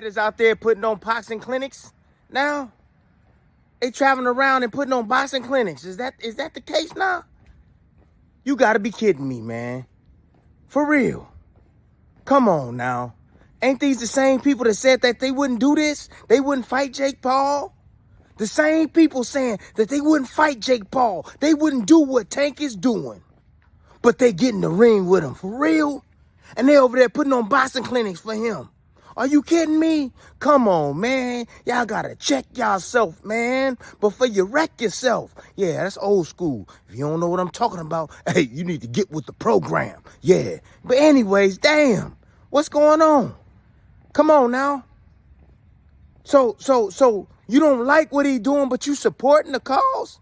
Is out there putting on boxing clinics now. They traveling around and putting on boxing clinics. Is that the case now? You gotta be kidding me, man. For real. Come on now. Ain't these the same people that said that they wouldn't do this? They wouldn't fight Jake Paul? The same people saying that they wouldn't fight Jake Paul. They wouldn't do what Tank is doing. But they get in the ring with him, for real? And they over there putting on boxing clinics for him. Are you kidding me? Come on, man. Y'all gotta check yourself, man, before you wreck yourself. Yeah, that's old school. If you don't know what I'm talking about, hey, you need to get with the program. Yeah. But anyways, damn, what's going on? Come on now. So you don't like what he doing, but you supporting the cause?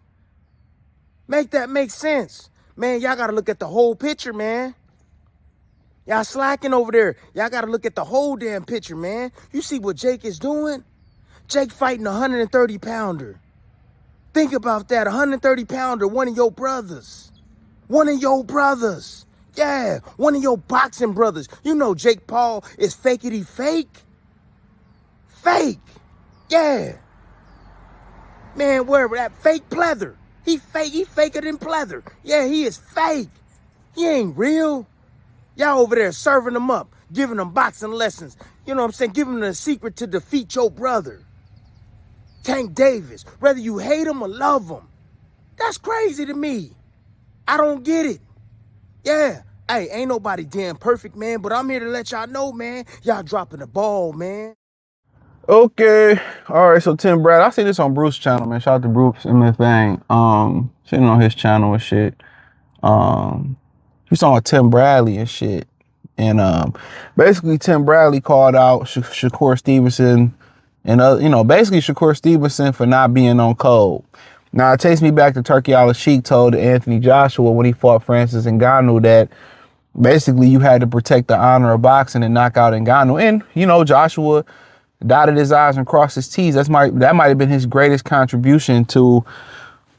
Make that make sense. Man, y'all gotta look at the whole picture, man. Y'all slacking over there. Y'all got to look at the whole damn picture, man. You see what Jake is doing? Jake fighting a 130-pounder. Think about that, 130-pounder, one of your brothers. One of your brothers. Yeah, one of your boxing brothers. You know Jake Paul is fakety fake. Fake. Yeah. Man, where that fake pleather. He faker than pleather. Yeah, he is fake. He ain't real. Y'all over there serving them up, giving them boxing lessons. You know what I'm saying? Giving them the secret to defeat your brother. Tank Davis, whether you hate him or love him. That's crazy to me. I don't get it. Yeah. Hey, ain't nobody damn perfect, man, but I'm here to let y'all know, man. Y'all dropping the ball, man. Okay. All right. So Tim Brad, I see this on Bruce's channel, man. Shout out to Bruce and the thing. Sitting on his channel and shit. He's on Tim Bradley and shit. And basically Tim Bradley called out Shakur Stevenson and basically Shakur Stevenson for not being on code. Now it takes me back to Turkey Al-Sheikh told Anthony Joshua when he fought Francis Ngannou that basically you had to protect the honor of boxing and knock out Ngannou. And Joshua dotted his I's and crossed his T's. That might have been his greatest contribution to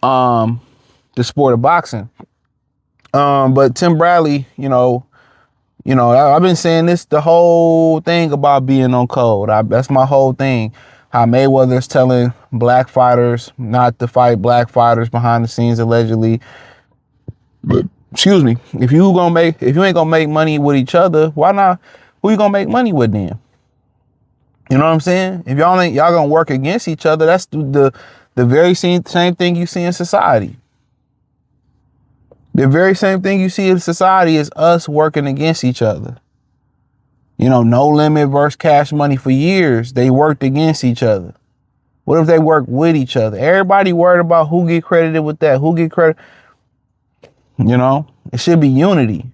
the sport of boxing. But Tim Bradley, I've been saying this the whole thing about being on code. That's my whole thing. How Mayweather's telling black fighters not to fight black fighters behind the scenes allegedly. But excuse me, if you ain't gonna make money with each other, why not? Who you gonna make money with then? You know what I'm saying? If y'all gonna work against each other, that's the very same thing you see in society. The very same thing you see in society is us working against each other. No limit versus Cash Money for years. They worked against each other. What if they work with each other? Everybody worried about who get credited with that, who get credit. It should be unity.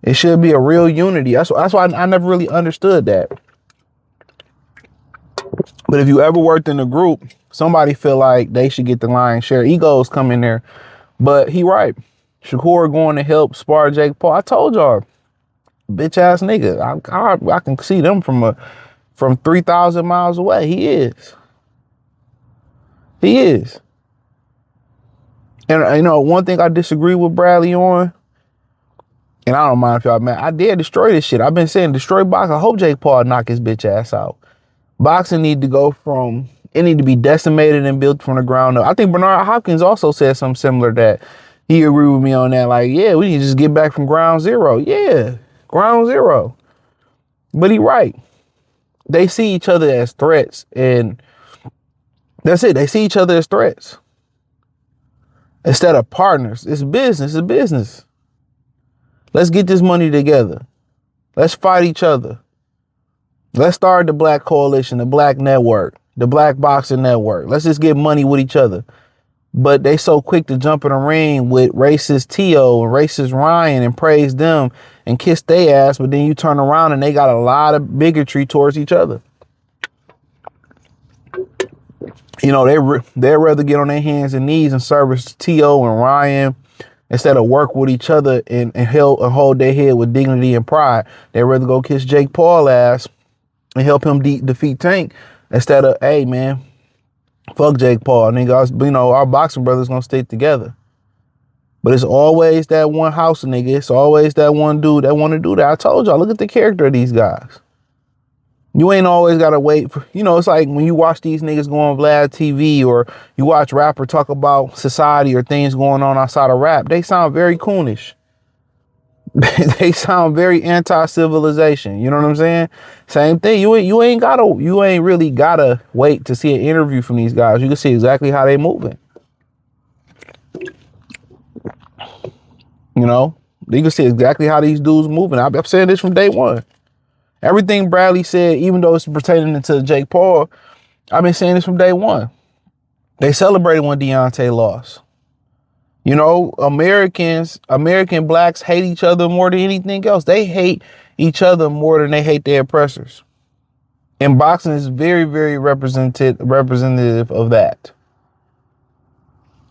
It should be a real unity. That's why I never really understood that. But if you ever worked in a group, somebody feel like they should get the lion's share. Egos come in there. But he right. Shakur going to help spar Jake Paul. I told y'all, bitch ass nigga. I can see them from 3,000 miles away. He is. And one thing I disagree with Bradley on, and I don't mind if y'all mad, I did destroy this shit. I've been saying destroy boxing. I hope Jake Paul knock his bitch ass out. Boxing need to be decimated and built from the ground up. I think Bernard Hopkins also said something similar that he agreed with me on that. Like, yeah, we need to just get back from ground zero. Yeah, ground zero. But he right. They see each other as threats, and that's it. They see each other as threats instead of partners. It's business. It's business. Let's get this money together. Let's fight each other. Let's start the Black Coalition, the Black Network, the Black Boxing Network. Let's just get money with each other. But they so quick to jump in a ring with racist T.O. and racist Ryan and praise them and kiss their ass. But then you turn around and they got a lot of bigotry towards each other. They'd rather get on their hands and knees and service T.O. and Ryan instead of work with each other and hold their head with dignity and pride. They'd rather go kiss Jake Paul ass and help him defeat Tank instead of, hey, man, fuck Jake Paul. Nigga, our boxing brothers gonna stick together. But it's always that one house nigga. It's always that one dude that want to do that. I told y'all, look at the character of these guys. You ain't always got to wait for, it's like when you watch these niggas go on Vlad TV or you watch rapper talk about society or things going on outside of rap. They sound very coonish. They sound very anti-civilization. You know what I'm saying? Same thing. You ain't really gotta wait to see an interview from these guys. You can see exactly how they moving. You can see exactly how these dudes moving. I'm saying this from day one. Everything Bradley said, even though it's pertaining to Jake Paul, I've been saying this from day one. They celebrated when Deontay lost. American blacks hate each other more than anything else. They hate each other more than they hate their oppressors. And boxing is very, very representative of that.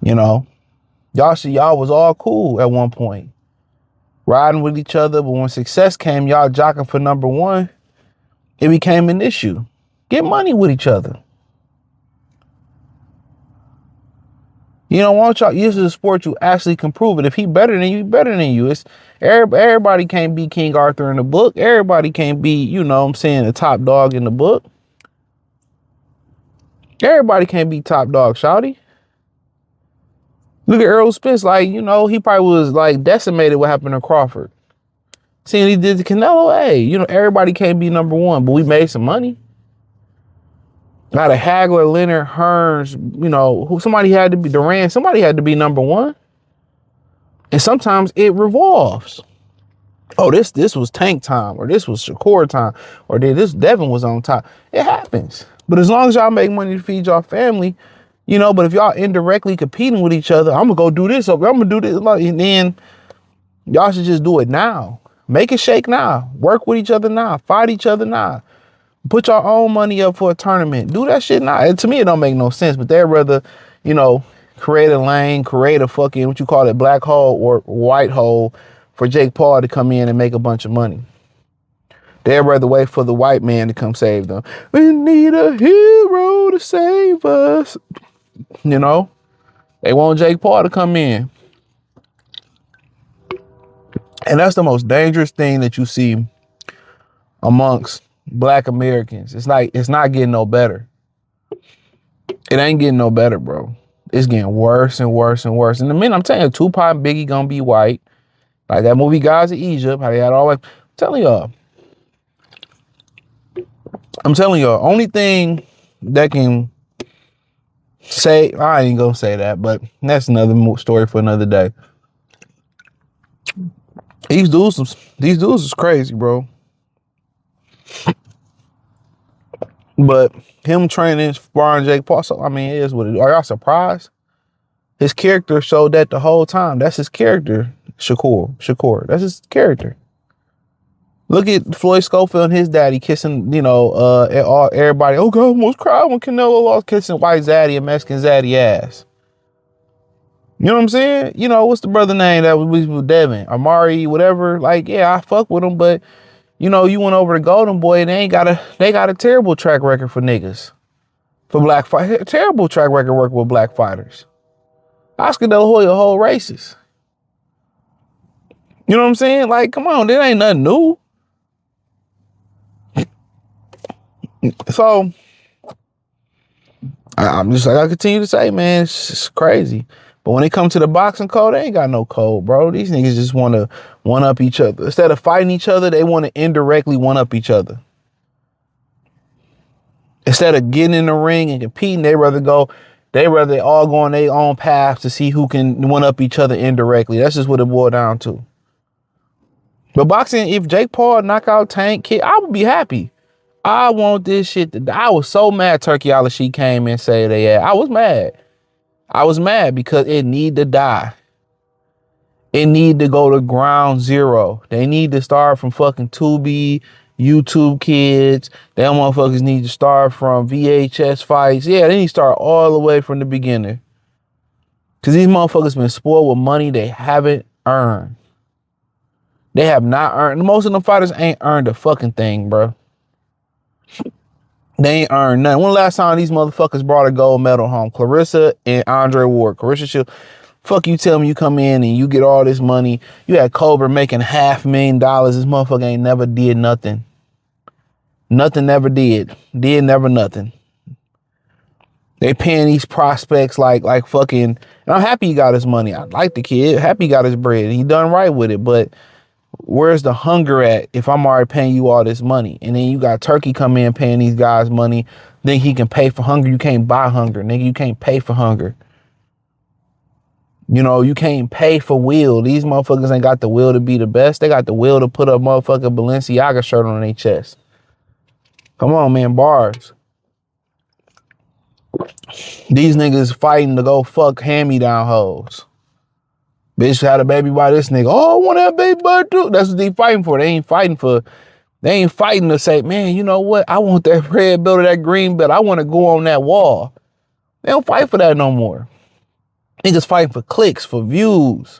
Y'all was all cool at one point, riding with each other. But when success came, y'all jockeying for number one, it became an issue. Get money with each other. Why don't y'all use the sport you actually can prove it? If he better than you, he better than you. It's everybody can't be King Arthur in the book. Everybody can't be, the top dog in the book. Everybody can't be top dog, shawty. Look at Errol Spence, he probably was decimated what happened to Crawford. Seeing he did to Canelo, everybody can't be number one, but we made some money. Got a Hagler, Leonard, Hearns, somebody had to be Duran, somebody had to be number one. And sometimes it revolves. Oh, this was Tank time, or this was Shakur time, or this Devin was on top. It happens. But as long as y'all make money to feed y'all family, but if y'all indirectly competing with each other, I'm gonna go do this, I'm gonna do this, and then y'all should just do it now. Make it shake now. Work with each other now. Fight each other now. Put your own money up for a tournament. Do that shit now. And to me, it don't make no sense, but they'd rather, create a lane, create a fucking, what you call it, black hole or white hole for Jake Paul to come in and make a bunch of money. They'd rather wait for the white man to come save them. We need a hero to save us. They want Jake Paul to come in. And that's the most dangerous thing that you see amongst Black Americans. It's not getting no better. It ain't getting no better, bro. It's getting worse and worse and worse. And the minute I'm telling you, Tupac and Biggie gonna be white. Like that movie Guys of Egypt, how they had all that. I'm telling y'all, only thing that can say, I ain't gonna say that, but that's another story for another day. These dudes is crazy, bro. But him training, sparring Jake Paul, so, it is what it is. Are y'all surprised? His character showed that the whole time. That's his character, Shakur. That's his character. Look at Floyd Schofield and his daddy kissing, everybody. Oh, God, I almost cried when Canelo lost, kissing white zaddy and Mexican zaddy ass. You know what I'm saying? What's the brother name that was with Devin? Amari, whatever. I fuck with him, but you went over to Golden Boy and they got a terrible track record for niggas. For black fighters. Terrible track record working with black fighters. Oscar De La Hoya whole racist. You know what I'm saying? Come on, that ain't nothing new. So I'm just I continue to say, man, it's crazy. But when it comes to the boxing code, they ain't got no code, bro. These niggas just want to one-up each other. Instead of fighting each other, they want to indirectly one-up each other. Instead of getting in the ring and competing, they rather all go on their own path to see who can one-up each other indirectly. That's just what it boiled down to. But boxing, if Jake Paul knock out Tank Kid, I would be happy. I want this shit to die. I was so mad Turkey Al-Sheikh came and said they had. I was mad because it need to die. It need to go to ground zero. They need to start from fucking Tubi, YouTube Kids. Them motherfuckers need to start from VHS fights. Yeah, they need to start all the way from the beginning. Because these motherfuckers been spoiled with money they haven't earned. They have not earned. Most of them fighters ain't earned a fucking thing, bro. They ain't earned nothing. When the last time these motherfuckers brought a gold medal home? Clarissa and Andre Ward. Clarissa Shields. Fuck you tell me you come in and you get all this money. You had Cobra making $500,000. This motherfucker ain't never did nothing. Nothing never did. Did never nothing. They paying these prospects like fucking, and I'm happy he got his money. I like the kid. Happy he got his bread. He done right with it. But where's the hunger at if I'm already paying you all this money? And then you got Turkey come in paying these guys money. Think he can pay for hunger. You can't buy hunger, nigga. You can't pay for hunger. You know, you can't pay for will. These motherfuckers ain't got the will to be the best. They got the will to put a motherfucking Balenciaga shirt on their chest. Come on, man, bars. These niggas fighting to go fuck hand-me-down hoes. Bitch had a baby by this nigga. Oh, I want that baby by too. That's what they fighting for. They ain't fighting to say, man, you know what? I want that red belt or that green belt. I want to go on that wall. They don't fight for that no more. Niggas fighting for clicks, for views.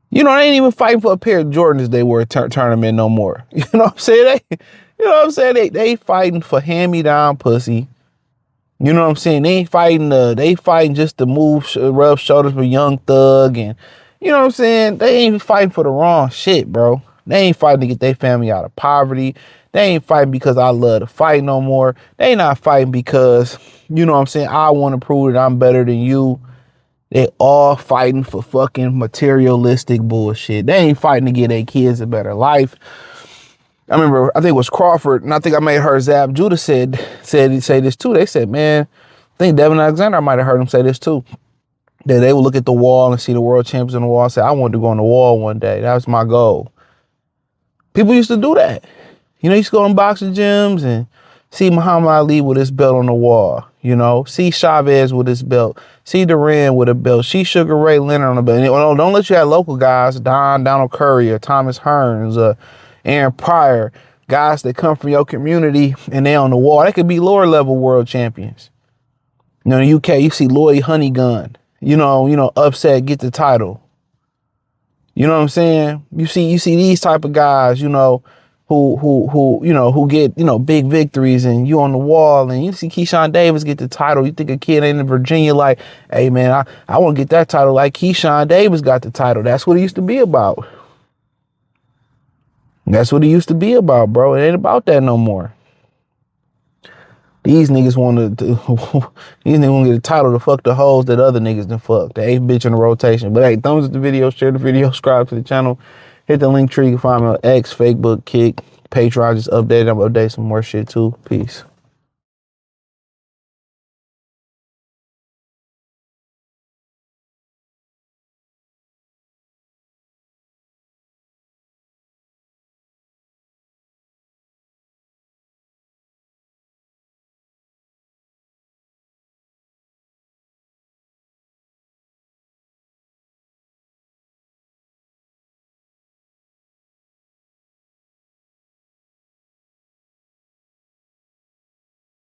You know, they ain't even fighting for a pair of Jordans they were tournament no more. You know what I'm saying? They fighting for hand-me-down pussy. You know what I'm saying? They fighting just to move, rub shoulders with Young Thug. And you know what I'm saying? They ain't fighting for the wrong shit, bro. They ain't fighting to get their family out of poverty. They ain't fighting because I love to fight no more. They not fighting because, you know what I'm saying, I want to prove that I'm better than you. They all fighting for fucking materialistic bullshit. They ain't fighting to give their kids a better life. I remember, I think it was Crawford, and I think I made her Zab Judah say this too. They said, man, I think Devin Alexander, I might have heard him say this too. That they would look at the wall and see the world champions on the wall and say, I wanted to go on the wall one day. That was my goal. People used to do that. You know, you used to go in boxing gyms and see Muhammad Ali with his belt on the wall. You know, see Chavez with his belt. See Duran with a belt. See Sugar Ray Leonard on the belt. And don't let you have local guys, Donald Curry or Thomas Hearns, Aaron Pryor, guys that come from your community and they on the wall. They could be lower level world champions. You know, in the UK, you see Lloyd Honeygun, you know, upset, get the title. You know what I'm saying? You see these type of guys, you know, who get, you know, big victories, and you on the wall, and you see Keyshawn Davis get the title. You think a kid ain't in Virginia like, hey man, I want to get that title like Keyshawn Davis got the title. That's what it used to be about. That's what it used to be about, bro. It ain't about that no more. These niggas want to get a title to fuck the hoes that other niggas done fuck. The 8th bitch in the rotation. But hey, thumbs up the video, share the video, subscribe to the channel. Hit the link tree. You can find me on X, Facebook, Kick, Patreon. Just update. I'm updating some more shit too. Peace.